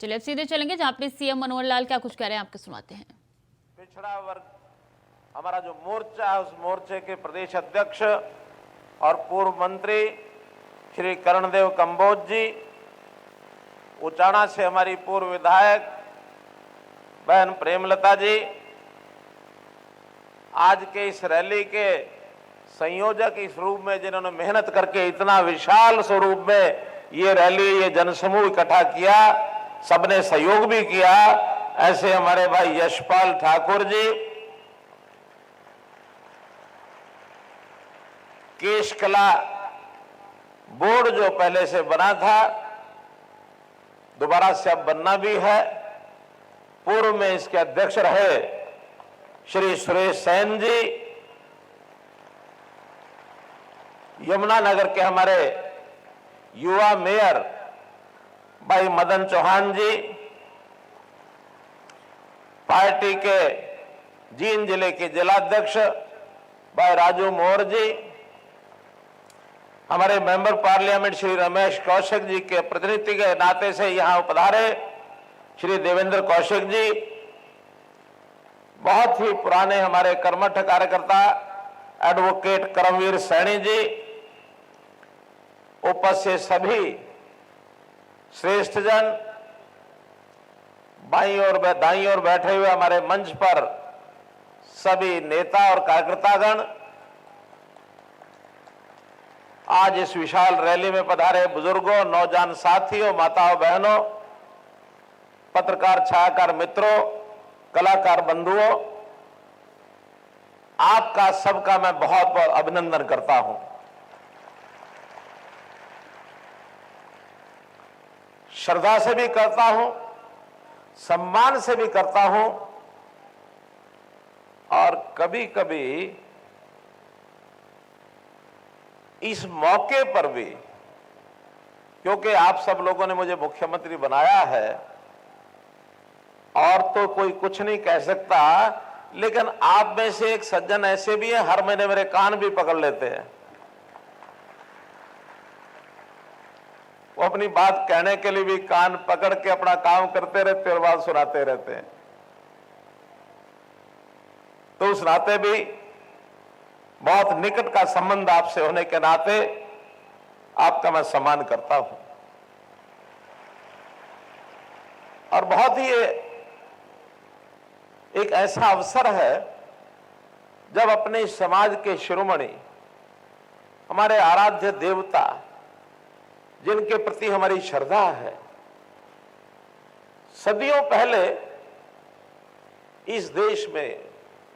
चलिए अब सीधे चलेंगे जहां पे सीएम मनोहर लाल क्या कुछ कह रहे हैं, आपके सुनाते हैं। पिछड़ा वर्ग हमारा जो मोर्चा है, उस मोर्चे के प्रदेश अध्यक्ष और पूर्व मंत्री श्री कर्णदेव कंबोज जी, उचाणा से हमारी पूर्व विधायक बहन प्रेमलता जी, आज के इस रैली के संयोजक इस रूप में जिन्होंने मेहनत करके इतना विशाल स्वरूप में ये रैली, ये जनसमूह इकट्ठा किया, सबने सहयोग भी किया, ऐसे हमारे भाई यशपाल ठाकुर जी, केश कला बोर्ड जो पहले से बना था, दोबारा से अब बनना भी है, पूर्व में इसके अध्यक्ष रहे श्री सुरेश सेन जी, यमुनानगर के हमारे युवा मेयर भाई मदन चौहान जी, पार्टी के जींद जिले के जिलाध्यक्ष भाई राजू मोर जी, हमारे मेंबर पार्लियामेंट श्री रमेश कौशिक जी के प्रतिनिधि के नाते से यहां पधारे श्री देवेंद्र कौशिक जी, बहुत ही पुराने हमारे कर्मठ कार्यकर्ता एडवोकेट करमवीर सैनी जी, उपस्थित सभी श्रेष्ठ जन, बाईं और दाईं ओर बैठे हुए हमारे मंच पर सभी नेता और कार्यकर्तागण, आज इस विशाल रैली में पधारे बुजुर्गों, नौजवान साथियों, माताओं बहनों, पत्रकार छायाकार मित्रों, कलाकार बंधुओं, आपका सबका मैं बहुत बहुत अभिनंदन करता हूं। श्रद्धा से भी करता हूं, सम्मान से भी करता हूं, और कभी कभी इस मौके पर भी, क्योंकि आप सब लोगों ने मुझे मुख्यमंत्री बनाया है और तो कोई कुछ नहीं कह सकता, लेकिन आप में से एक सज्जन ऐसे भी हैं, हर महीने मेरे कान भी पकड़ लेते हैं, वो अपनी बात कहने के लिए भी कान पकड़ के अपना काम करते रहते और बात सुनाते रहते हैं। तो उस नाते भी बहुत निकट का संबंध आपसे होने के नाते आपका मैं सम्मान करता हूं, और बहुत ही एक ऐसा अवसर है जब अपने समाज के शिरोमणि, हमारे आराध्य देवता, जिनके प्रति हमारी श्रद्धा है, सदियों पहले इस देश में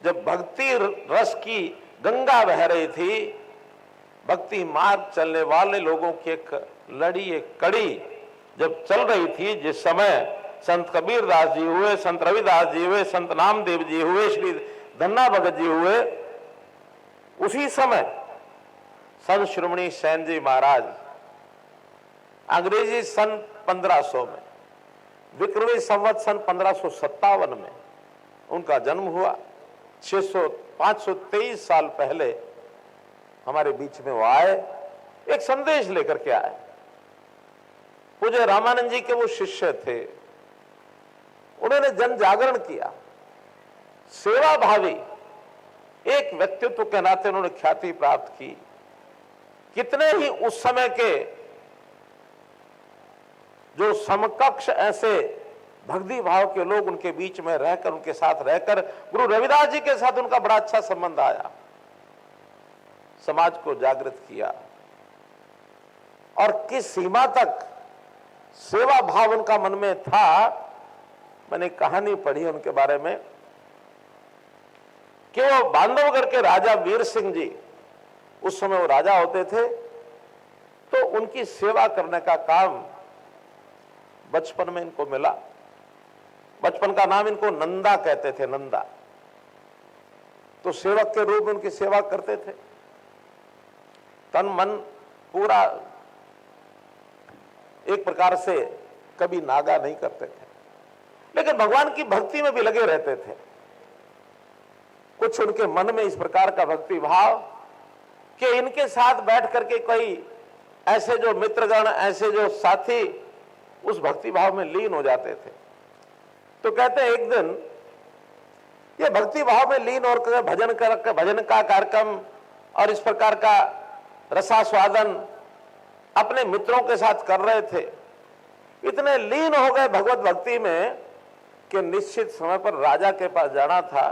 जब भक्ति रस की गंगा बह रही थी, भक्ति मार्ग चलने वाले लोगों की एक लड़ी, एक कड़ी जब चल रही थी, जिस समय संत कबीरदास जी हुए, संत रविदास जी हुए, संत नामदेव जी हुए, श्री धन्ना भगत जी हुए, उसी समय संत शिरोमणि सेन जी महाराज अंग्रेजी सन 1500 में, विक्रमी संवत सन 1557 में उनका जन्म हुआ। 523 साल पहले हमारे बीच में वो आए, एक संदेश लेकर के आए। पूज्य रामानंद जी के वो शिष्य थे, उन्होंने जन जागरण किया, सेवा भावी एक व्यक्तित्व के नाते उन्होंने ख्याति प्राप्त की। कितने ही उस समय के जो समकक्ष ऐसे भक्ति भाव के लोग उनके बीच में रहकर, उनके साथ रहकर, गुरु रविदास जी के साथ उनका बड़ा अच्छा संबंध आया, समाज को जागृत किया, और किस सीमा तक सेवा भाव उनका मन में था। मैंने कहानी पढ़ी उनके बारे में कि वो बांधवगढ़ के राजा वीर सिंह जी, उस समय वो राजा होते थे, तो उनकी सेवा करने का काम बचपन में इनको मिला। बचपन का नाम इनको नंदा कहते थे, नंदा। तो सेवक के रूप में उनकी सेवा करते थे, तन मन पूरा एक प्रकार से कभी नागा नहीं करते थे, लेकिन भगवान की भक्ति में भी लगे रहते थे। कुछ उनके मन में इस प्रकार का भक्ति भाव कि इनके साथ बैठ करके कोई ऐसे जो मित्रगण, ऐसे जो साथी उस भक्ति भाव में लीन हो जाते थे। तो कहते हैं एक दिन ये भक्ति भाव में लीन और भजन का कार्यक्रम और इस प्रकार का रसास्वादन अपने मित्रों के साथ कर रहे थे। इतने लीन हो गए भगवत भक्ति में कि निश्चित समय पर राजा के पास जाना था